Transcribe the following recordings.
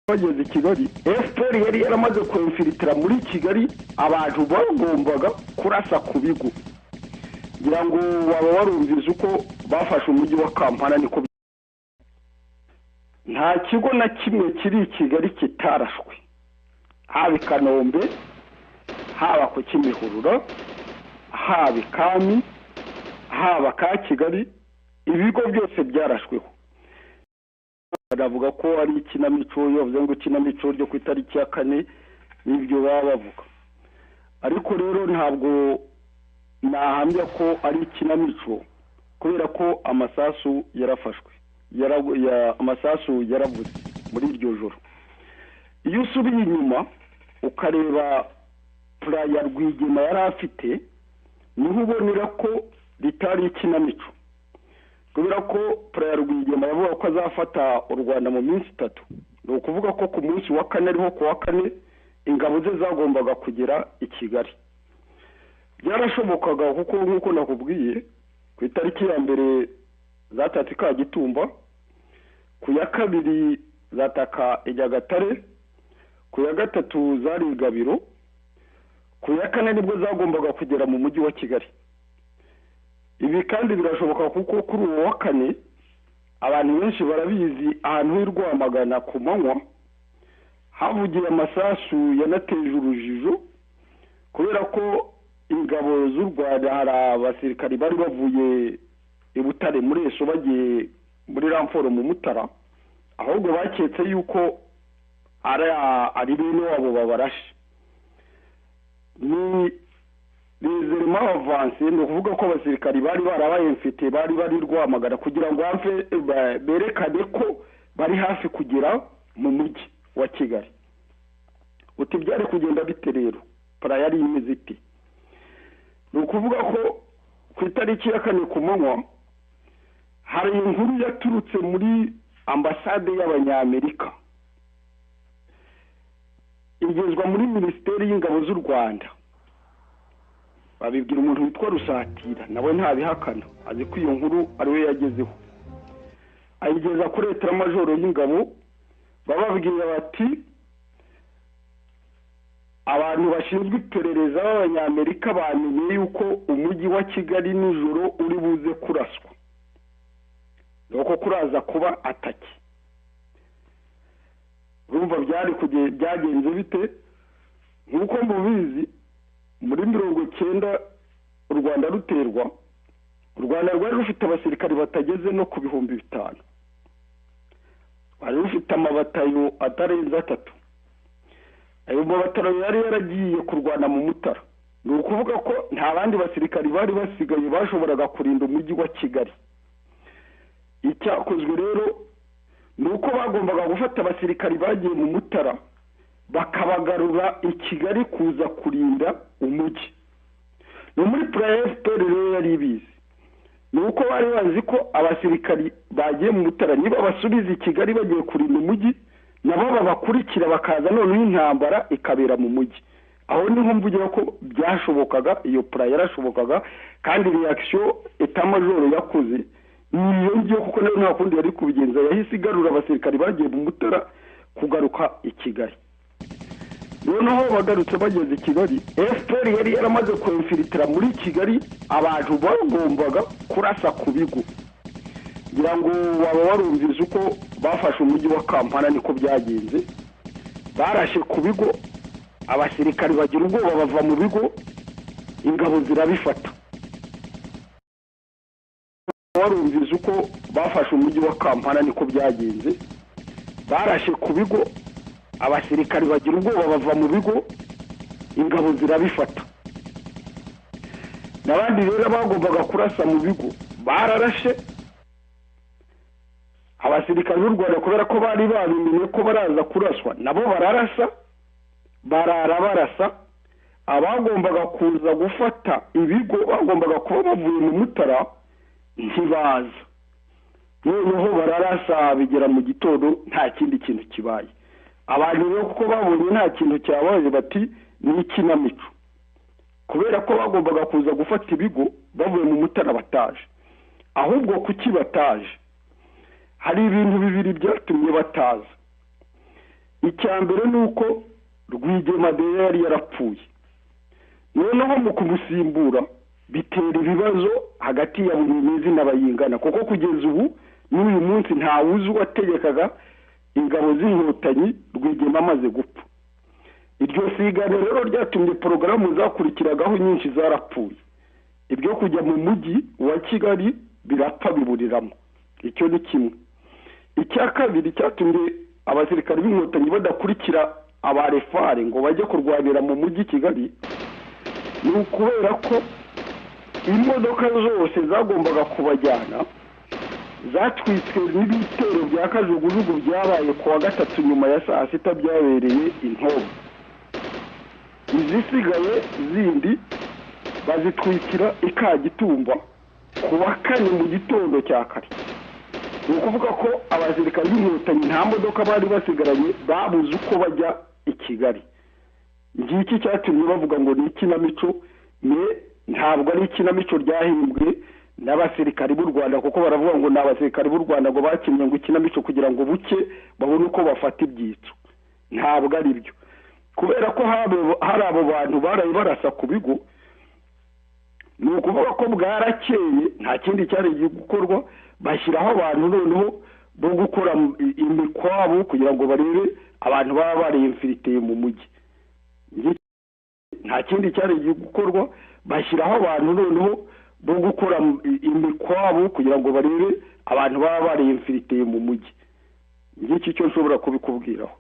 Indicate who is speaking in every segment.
Speaker 1: bageze i Kigali FPR yari yaramaze kwemfiritira muri Kigali abantu bagombaga kurasa ku bigo ngira ngo waba warumvize uko bafashe umujyi wa Kampala niko nta kigo na kimwe kiri i Kigali kitarashwe haba Kanombe haba ku Kimihurura haba Kami haba ka Kigali ibigo byose byarashweho baravuga ko ari ikinamico yavuze ngo ikinamico ryo ku itariki ya 4 nibyo bavuga ariko rero ntabwo nahamya ko ari ikinamico kubera ko amasasu yarafashwe amasasu yaravuze muri iryo joro iyo usubiye inyuma ukareba playa Rwigema yari afite niho ubonera ko ritari ikinamico kubera ko playa Rwigema yavuga ko azafata u Rwanda mu minsi 3 no kuvuga ko ku munsi wa 4 ariho ku wa 4 ingabo ze zagombaga kugera i Kigali byarashobokaga kuko nkuko nakubwiye ku itariki ya mbere zatati ka Gitumba ku ya kabiri zataka Ijyagatare ku ya gatatu zari Gabiro ku ya kane nibwo zagombaga kugera mu mujyi wa Kigali ibi kandi birashoboka kuko kuri uwo wa kane abantu benshi barabizi ahantu hirwamagana ku manywa havugiye amasasu yanateje urujijo kubera ko ingabo z'u Rwanda hari abasirikari bari bavuye i Butare muri Eso bagiye muri Ramforo mu Mutara ahubwo baketse yuko ari bene wabo babarashe ni Lezerema avance no kuvuga ko abasirikari bari barabaye mfite bari Rwamagana kugira ngo amfe berekane ko bari hafi kugera mu mujyi wa Kigali uti byari kugenda bite rero para yari imeze iti no kuvuga ko ku itariki ya 4 ku manywa hari inkuru yaturutse muri ambasade y'Abanyamerika igezwa muri Minisiteri y'Ingabo z'u Rwanda babibwira umuntu witwa Rusatira nawe ntabihakana azi ko iyo nkuru ari we yagezeho ayigeza kuri Leta Majoro y'Ingabo bababwira bati abantu bashinzwe iperereza b'Abanyamerika bamenye yuko umujyi wa Kigali nijoro uri buze kuraswa nuko kuraza kuba ataki urumva byagenze bite nkuko mubizi muri 90 u Rwanda ruterwa u Rwanda rwari rufite abasirikari batageze no ku 5,000 bari rufite amabatayo atarenza 3 ayo mabatayo yari yaragiye kurwana mu Mutara ni ukuvuga ko nta bandi basirikari bari basigaye bashoboraga kurinda umujyi wa Kigali icyakozwe rero nuko bagombaga gufata abasirikari bagiye mu Mutara bakabagarura i Kigali kuza kurinda umujyi no muri FPR rero yari bizi nuko bari bazi ko abasirikari bagiye mu Mutara niba basubiza i Kigali bagiye kurinda umujyi nabo babakurikira bakaza none intambara ikabera mu mujyi aho niho mvugira ko byashobokaga iyo playa yarashobokaga kandi reaction etamajoro yakoze niyo ngiye kuko nta kundi yari kubigenza yahise igarura abasirikari bagiye mu Mutara kugaruka i Kigali noneho bagarutse bageze i Kigali FPR yari yaramaze kwemfiritira muri Kigali abantu bagombaga kurasa ku bigo ngira ngo waba warumvize uko bafashe umujyi wa Kampala niko byagenze barashe ku bigo abasirikari bagira ubwoba bava mu bigo ingabo zirabifata warumvize uko bafashe umujyi wa Kampala niko byagenze barashe ku bigo abasirikari bagira ubwoba bava mu bigo ingabo zirabifata nabandi rero bagombaga kurasa mu bigo bararashe abasirikari b'u Rwanda kubera ko bari babimenye ko baraza kuraswa nabo bararasa barasa abagombaga kuza gufata ibigo bagombaga kuba bavuye mu Mutara ntibaza noneho bararasa bigera mu gitondo nta kindi kintu kibaye abantu rero kuko babonye nta kintu cyabaye bati ni ikinamico kubera ko bagombaga kuza gufata ibigo bavuye mu Mutara bataje ahubwo kuki bataje hari ibintu bibiri byatumye bataza icya mbere ni uko Rwigema yari yarapfuye, noneho mu kumusimbura bitera ibibazo hagati ya Bunyonezi n'Abayingana, kuko kugeza ubu n'uyu munsi nta wuzi wategekaga ingabo z'inkotanyi Rwigema amaze gupfa. Iryo sigana rero ryatumye porogaramu zakurikiragaho nyinshi zarapfuye, ibyo kujya mu mujyi wa Kigali birapfa biburiramo. Icyo ni kimwe. Icya kabiri cyatumye abasirikare b'inkotanyi badakurikira abarefare ngo bajye kurwanira mu mujyi Kigali, ni ukubera ko imodoka zose zagombaga kubajyana zatwitswe n'ibitero bya kajugujugu byabaye ku wa gatatu nyuma ya saa sita byabereye Intobo. Izisigaye zindi bazitwikira Ikagitumba ku wa kane mu gitondo cya kare. Ni ukuvuga ko abasirikare b'inkotanyi nta modoka bari basigaranye, babuze uko bajya i Kigali. Ngiki cyatumye bavuga ngo ni ikinamico, ntabwo ari ikinamico ryahimbwe n'abasirikare b'u Rwanda, kuko baravuga ngo ni abasirikare b'u Rwanda ngo bakinnye ngo ikinamico kugira ngo buke babone uko bafata ibyitso. Ntabwo ari byo, kubera ko hari abo bantu baraye barasa ku bigo. Ni ukuvuga ko bwarakeye nta kindi cyari gukorwa, bashyiraho abantu noneho bo gukora imikwabo kugira ngo barebe abantu baba bariyemfiriteye mu mujyi. Nta kindi cyari gukorwa, bashyiraho abantu noneho bo gukora imikwabo kugira ngo barebe abantu baba bariyemfiriteye mu mujyi. Ngiki cyo nshobora kubikubwiraho.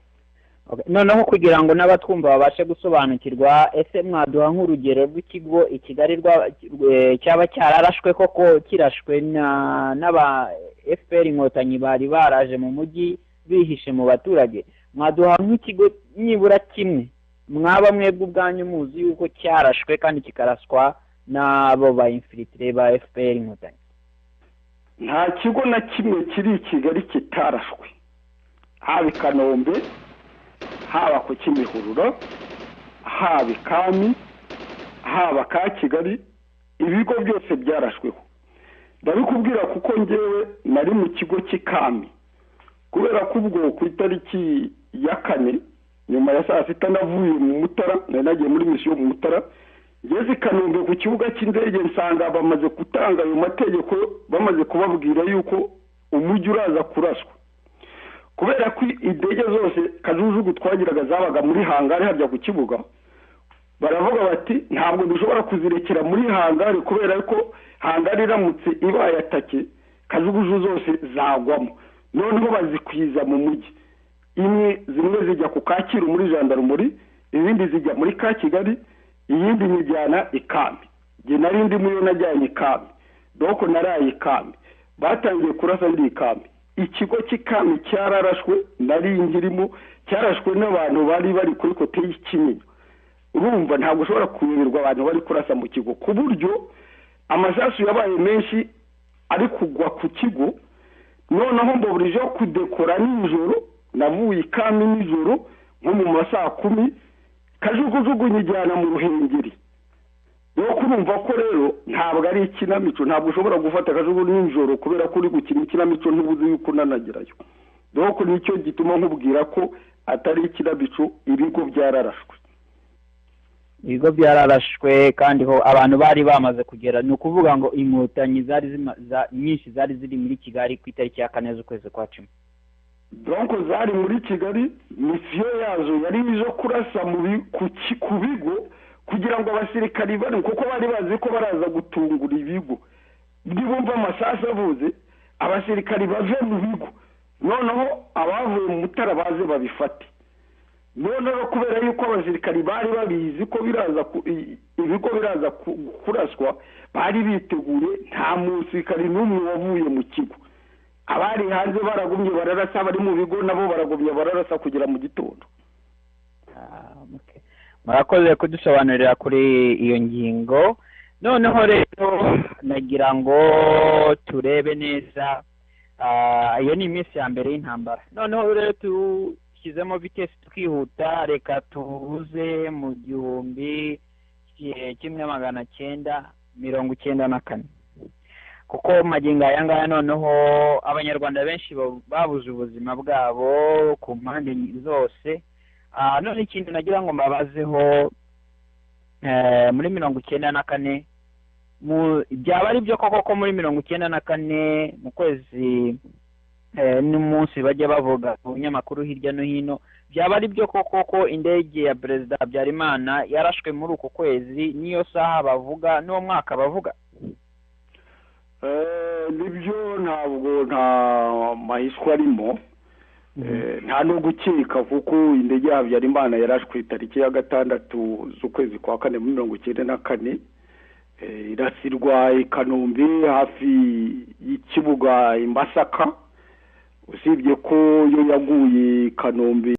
Speaker 2: Noneho kugira ngo n'abatwumva babashe gusobanukirwa, ese mwaduha nk'urugero rw'ikigo i Kigali cyaba cyararashwe koko kirashwe n'aba FPR inkotanyi bari baraje mu mujyi bihishe mu baturage? Mwaduha nk'ikigo nibura kimwe mwaba mwebwe ubwanyu muzi yuko cyarashwe kandi kikaraswa n'abo ba infiltré ba FPR inkotanyi?
Speaker 1: Nta kigo na kimwe kiri i Kigali kitarashwe, haba i Kanombe, haba ku Kimihurura, haba Kami, haba ka Kigali, ibigo byose byarashweho. Ndabikubwira kuko ngewe nari mu kigo cy'Ikami, kubera ko ubwo ku itariki ya kane nyuma ya saa sita navuye mu Mutara, nagiye muri misiyo mu Mutara, ngeze i Kanombe ku kibuga cy'indege nsanga bamaze gutanga ayo mategeko, bamaze kubabwira yuko umujyi uraza kuraswa, kubera ko indege zose kajujugu twagiraga zabaga muri hangari hajya ku kibuga. Baravuga bati ntabwo dushobora kuzirekera muri hangari, kubera ko hangari iramutse ibaye atake kajuguju zose zagwamo, noneho bazikwiza mu mujyi. Zimwe zijya ku Kacyiru muri jandarumuri, izindi zijya muri ka Kigali, iyindi njyana Ikami. Nge nari ndi muyo najyanye Ikami, doko naraye Ikami, batangiye kurasa ndi Ikami. Ikigo cy'Ikami cyararashwe, nari ngirimo, cyarashwe n'abantu bari kuri kote y'Ikinyinya. Urumva ntabwo ushobora kuyoberwa abantu bari kurasa mu kigo, ku buryo amasasu yabaye menshi ari kugwa ku kigo. Noneho mboburije kudekora nijoro, navuye Ikami nijoro nko mu masaa 10, kajugujugu nyijyana mu Ruhengeri. Doko urumva ko rero ntabwo ari ikinamico, ntabwo ushobora gufata kajugujugu nijoro kubera ko uri gukina ikinamico ntubuze yuko nanagerayo. Doko nicyo gituma nkubwira ko atari ikinamico, ibigo byararashwe.
Speaker 2: Ibigo byararashwe kandi ho abantu bari bamaze kugera. Ni ukuvuga ngo inkotanyi nyinshi zari ziri muri Kigali ku itariki ya 4 z'ukwezi kwa 10.
Speaker 1: Donc zari muri Kigali, misiyo yazo yari izo kurasa ku bigo kugira ngo abasirikari bari, kuko bari bazi ko baraza gutungura ibigo. Ndibumva amasasu avuze abasirikari bave mu bigo, noneho abavuye mu Mutara baze babifate. Noneho kubera yuko abasirikari bari babizi ko ibigo biraza kuraswa, bari biteguye, nta musirikari n'umwe wavuye mu kigo. Abari hanze baragumye bararasa, bari mu bigo nabo baragumye bararasa kugera mu gitondo.
Speaker 2: Okay. Murakoze kudusobanurira kuri iyo ngingo. Noneho rero nagira ngo turebe neza, iyo ni iminsi ya mbere y'intambara. Noneho rero tushyizemo vitesi tukihuta, reka tubuze mu 1994. kuko magingo aya ngaya noneho abanyarwanda benshi babuze ubuzima bwabo ku mpande zose. None ikintu nagira ngo mbabazeho, muri 94 byaba ari byo koko ko muri 94 mu kwezi n'umunsi bajya bavuga mu binyamakuru hirya no hino, byaba ari byo koko ko indege ya Perezida Habyarimana yarashwe muri uko kwezi niyo saha bavuga n'uwo mwaka bavuga?
Speaker 1: Nibyo, ntabwo nta mahishwa arimo, nta no gukeka kuko indege ya Habyarimana yarashwe tariki ya 6 z'ukwezi kwa 4 muri 94, irasirwa i Kanombe hafi y'ikibuga i Masaka. Usibye ko yo yaguye Kanombe